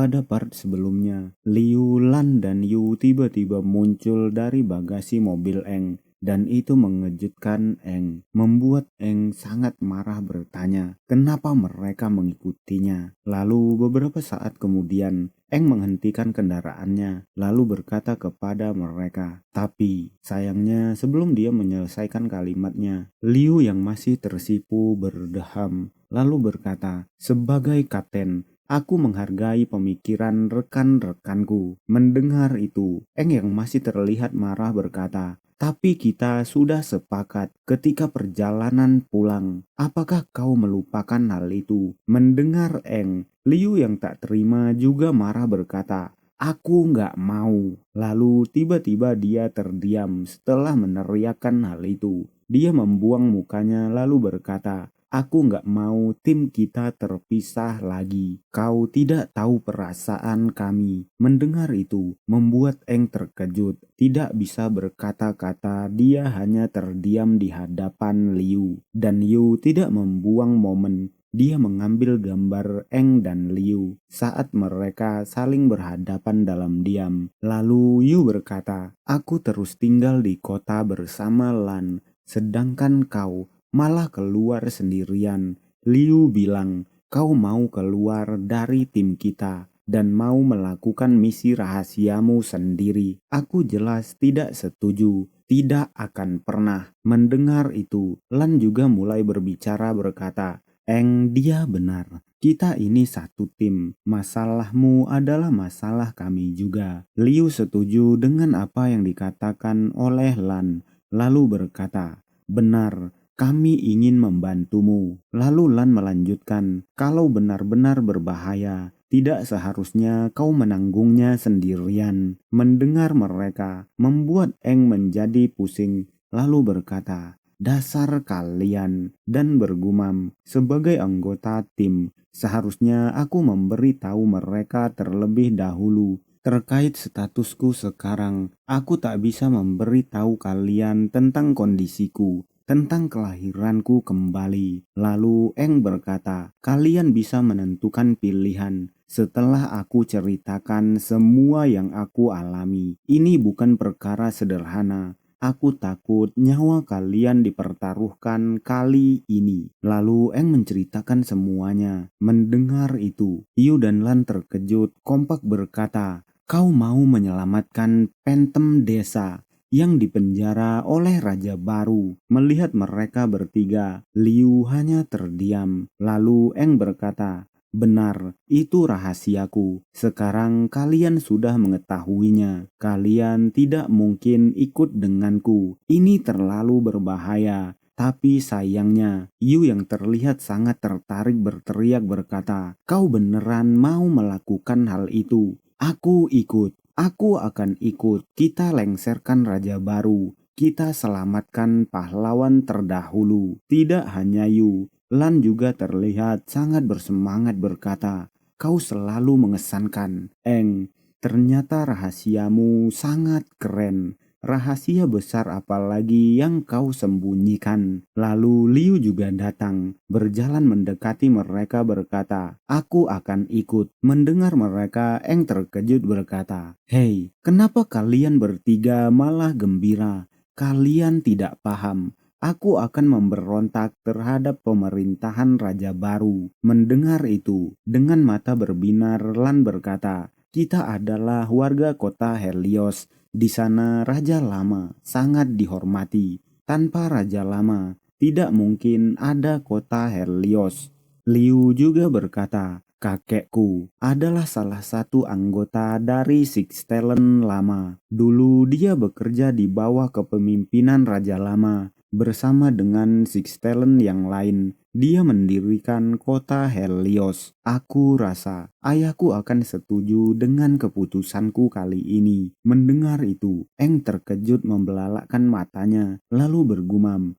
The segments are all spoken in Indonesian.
pada part sebelumnya, Liu, Lan, dan Yu tiba-tiba muncul dari bagasi mobil Eng. Dan itu mengejutkan Eng, membuat Eng sangat marah bertanya kenapa mereka mengikutinya. Lalu beberapa saat kemudian, Eng menghentikan kendaraannya, lalu berkata kepada mereka. Tapi sayangnya sebelum dia menyelesaikan kalimatnya, Liu yang masih tersipu berdeham, lalu berkata, "Sebagai kapten, aku menghargai pemikiran rekan-rekanku." Mendengar itu, Eng yang masih terlihat marah berkata, "Tapi kita sudah sepakat ketika perjalanan pulang. Apakah kau melupakan hal itu?" Mendengar Eng, Liu yang tak terima juga marah berkata, "Aku nggak mau." Lalu tiba-tiba dia terdiam setelah meneriakkan hal itu. Dia membuang mukanya lalu berkata, "Aku nggak mau tim kita terpisah lagi. Kau tidak tahu perasaan kami." Mendengar itu, membuat Eng terkejut. Tidak bisa berkata-kata, dia hanya terdiam di hadapan Liu. Dan Liu tidak membuang momen. Dia mengambil gambar Eng dan Liu saat mereka saling berhadapan dalam diam. Lalu Yu berkata, "Aku terus tinggal di kota bersama Lan, sedangkan kau malah keluar sendirian." Liu bilang, "Kau mau keluar dari tim kita dan mau melakukan misi rahasiamu sendiri." Aku jelas tidak setuju. Tidak akan pernah. Mendengar itu, Lan juga mulai berbicara berkata, "Eng, dia benar. Kita ini satu tim. Masalahmu adalah masalah kami juga." Liu setuju dengan apa yang dikatakan oleh Lan, lalu berkata, "Benar. Kami ingin membantumu." Lalu Lan melanjutkan, "Kalau benar-benar berbahaya, tidak seharusnya kau menanggungnya sendirian." Mendengar mereka, membuat Eng menjadi pusing, lalu berkata, "Dasar kalian," dan bergumam, "Sebagai anggota tim, seharusnya aku memberi tahu mereka terlebih dahulu terkait statusku sekarang. Aku tak bisa memberi tahu kalian tentang kondisiku, tentang kelahiranku kembali." Lalu Eng berkata, "Kalian bisa menentukan pilihan setelah aku ceritakan semua yang aku alami. Ini bukan perkara sederhana. Aku takut nyawa kalian dipertaruhkan kali ini." Lalu Eng menceritakan semuanya. Mendengar itu, Yu dan Lan terkejut, kompak berkata, "Kau mau menyelamatkan Phantom Desa yang dipenjara oleh Raja Baru?" Melihat mereka bertiga, Liu hanya terdiam. Lalu Eng berkata, "Benar, itu rahasiaku. Sekarang kalian sudah mengetahuinya. Kalian tidak mungkin ikut denganku. Ini terlalu berbahaya." Tapi sayangnya, Yu yang terlihat sangat tertarik berteriak berkata, "Kau beneran mau melakukan hal itu? Aku ikut. Aku akan ikut. Kita lengserkan Raja Baru. Kita selamatkan pahlawan terdahulu." Tidak hanya Yu, Lan juga terlihat sangat bersemangat berkata, "Kau selalu mengesankan, Eng. Ternyata rahasiamu sangat keren. Rahasia besar apalagi yang kau sembunyikan." Lalu Liu juga datang, berjalan mendekati mereka berkata, "Aku akan ikut." Mendengar mereka, Eng terkejut berkata, "Hei, kenapa kalian bertiga malah gembira? Kalian tidak paham. Aku akan memberontak terhadap pemerintahan Raja Baru." Mendengar itu, dengan mata berbinar Lan berkata, "Kita adalah warga kota Helios. Di sana Raja Lama sangat dihormati. Tanpa Raja Lama, tidak mungkin ada kota Helios." Liu juga berkata, "Kakekku adalah salah satu anggota dari Six Talent Lama. Dulu dia bekerja di bawah kepemimpinan Raja Lama. Bersama dengan Six Talent yang lain, dia mendirikan kota Helios. Aku rasa ayahku akan setuju dengan keputusanku kali ini." Mendengar itu, Eng terkejut membelalakkan matanya, lalu bergumam,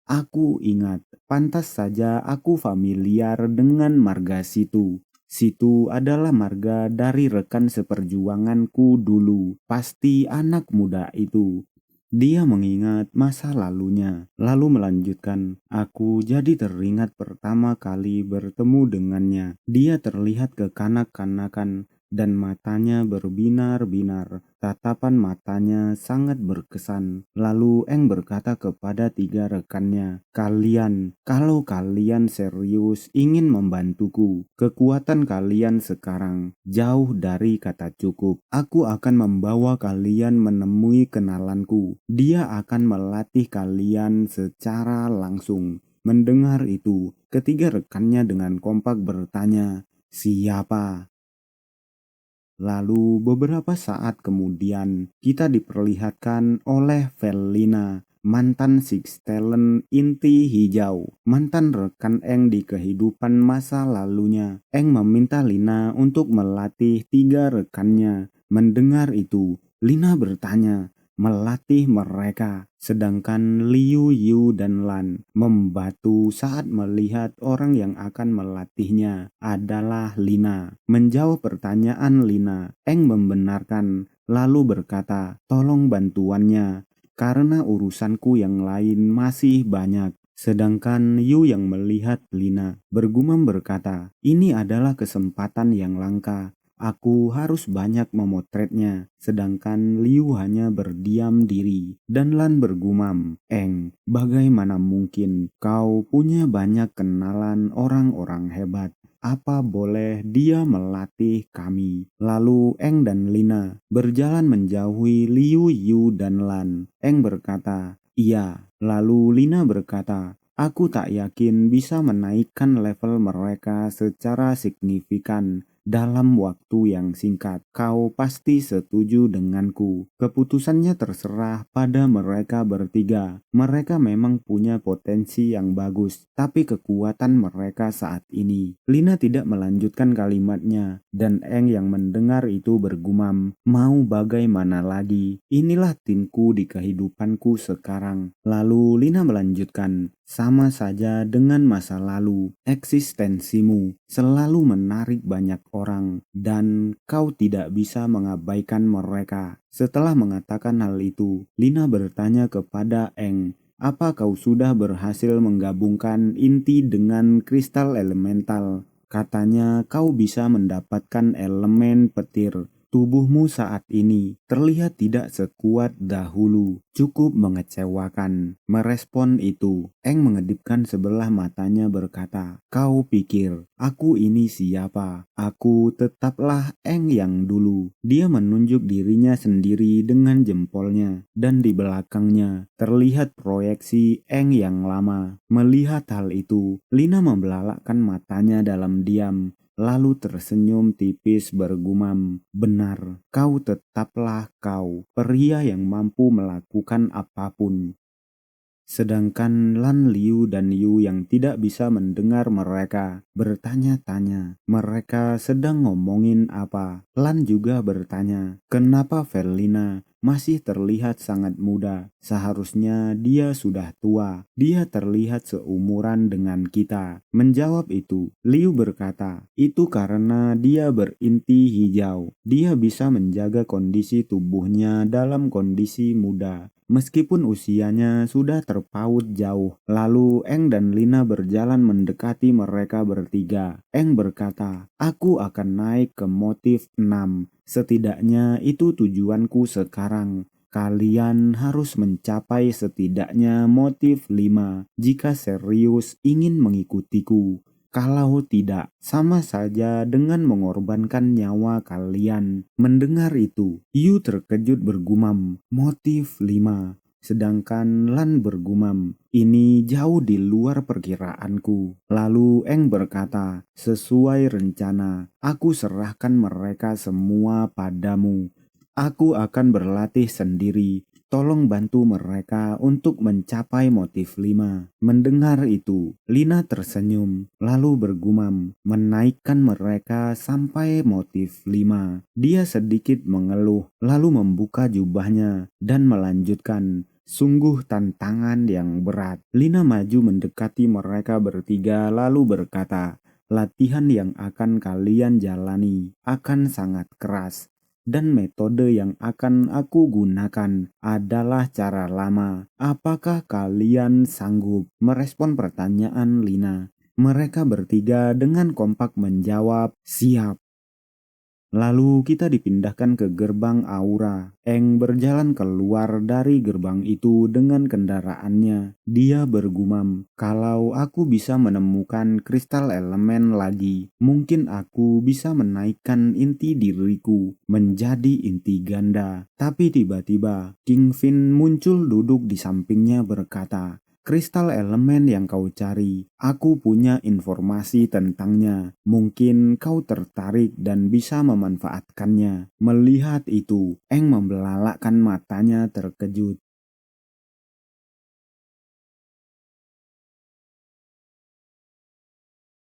Aku ingat. Pantas saja aku familiar dengan marga Situ. Situ adalah marga dari rekan seperjuanganku dulu. Pasti anak muda itu." Dia mengingat masa lalunya, lalu melanjutkan, "Aku jadi teringat pertama kali bertemu dengannya. Dia terlihat kekanak-kanakan dan matanya berbinar-binar. Tatapan matanya sangat berkesan. Lalu Eng berkata kepada 3 rekannya, kalau kalian serius ingin membantuku, kekuatan kalian sekarang jauh dari kata cukup. Aku akan membawa kalian menemui kenalanku. Dia akan melatih kalian secara langsung." Mendengar itu, ketiga rekannya dengan kompak bertanya, "Siapa?" Lalu beberapa saat kemudian kita diperlihatkan oleh Velina, mantan Six Talent inti hijau, mantan rekan Eng di kehidupan masa lalunya. Eng meminta Lina untuk melatih 3 rekannya. Mendengar itu, Lina bertanya, melatih mereka, sedangkan Liu, Yu, dan Lan membatu saat melihat orang yang akan melatihnya adalah Lina. Menjawab pertanyaan Lina, Eng membenarkan lalu berkata, "Tolong bantuannya, karena urusanku yang lain masih banyak." Sedangkan Yu yang melihat Lina bergumam berkata, "Ini adalah kesempatan yang langka. Aku harus banyak memotretnya." Sedangkan Liu hanya berdiam diri. Dan Lan bergumam, "Eng, bagaimana mungkin kau punya banyak kenalan orang-orang hebat? Apa boleh dia melatih kami?" Lalu Eng dan Lina berjalan menjauhi Liu, Yu, dan Lan. Eng berkata, "Iya." Lalu Lina berkata, "Aku tak yakin bisa menaikkan level mereka secara signifikan dalam waktu yang singkat. Kau pasti setuju denganku. Keputusannya terserah pada mereka bertiga. Mereka memang punya potensi yang bagus, tapi kekuatan mereka saat ini." Lina tidak melanjutkan kalimatnya, dan Eng yang mendengar itu bergumam, "Mau bagaimana lagi? Inilah timku di kehidupanku sekarang." Lalu Lina melanjutkan, "Sama saja dengan masa lalu, eksistensimu selalu menarik banyak orang, dan kau tidak bisa mengabaikan mereka." Setelah mengatakan hal itu, Lina bertanya kepada Eng, "Apa kau sudah berhasil menggabungkan inti dengan kristal elemental? Katanya kau bisa mendapatkan elemen petir. Tubuhmu saat ini terlihat tidak sekuat dahulu. Cukup mengecewakan." Merespon itu, Eng mengedipkan sebelah matanya berkata, "Kau pikir aku ini siapa? Aku tetaplah Eng yang dulu." Dia menunjuk dirinya sendiri dengan jempolnya, dan di belakangnya terlihat proyeksi Eng yang lama. Melihat hal itu, Lina membelalakkan matanya dalam diam, lalu tersenyum tipis bergumam, "Benar, kau tetaplah kau, pria yang mampu melakukan apapun." Sedangkan Lan, Liu, dan Yu yang tidak bisa mendengar mereka bertanya-tanya, mereka sedang ngomongin apa. Lan juga bertanya, "Kenapa Velina masih terlihat sangat muda? Seharusnya dia sudah tua. Dia terlihat seumuran dengan kita." Menjawab itu, Liu berkata, "Itu karena dia berinti hijau. Dia bisa menjaga kondisi tubuhnya dalam kondisi muda, meskipun usianya sudah terpaut jauh." Lalu Eng dan Lina berjalan mendekati mereka bertiga. Eng berkata, "Aku akan naik ke motif 6. Setidaknya itu tujuanku sekarang. Kalian harus mencapai setidaknya motif 5 jika serius ingin mengikutiku. Kalau tidak, sama saja dengan mengorbankan nyawa kalian." Mendengar itu, Yu terkejut bergumam, "Motif 5." Sedangkan Lan bergumam, "Ini jauh di luar perkiraanku." Lalu Eng berkata, "Sesuai rencana, aku serahkan mereka semua padamu. Aku akan berlatih sendiri. Tolong bantu mereka untuk mencapai motif 5." Mendengar itu, Lina tersenyum, lalu bergumam, "Menaikkan mereka sampai motif 5." Dia sedikit mengeluh, lalu membuka jubahnya dan melanjutkan, "Sungguh tantangan yang berat." Lina maju mendekati mereka bertiga lalu berkata, "Latihan yang akan kalian jalani akan sangat keras. Dan metode yang akan aku gunakan adalah cara lama. Apakah kalian sanggup?" Merespon pertanyaan Lina, mereka bertiga dengan kompak menjawab, "Siap." Lalu kita dipindahkan ke gerbang aura. Eng berjalan keluar dari gerbang itu dengan kendaraannya. Dia bergumam, "Kalau aku bisa menemukan kristal elemen lagi, mungkin aku bisa menaikkan inti diriku menjadi inti ganda." Tapi tiba-tiba King Fin muncul duduk di sampingnya berkata, "Kristal elemen yang kau cari, aku punya informasi tentangnya. Mungkin kau tertarik dan bisa memanfaatkannya." Melihat itu, Eng membelalakkan matanya terkejut.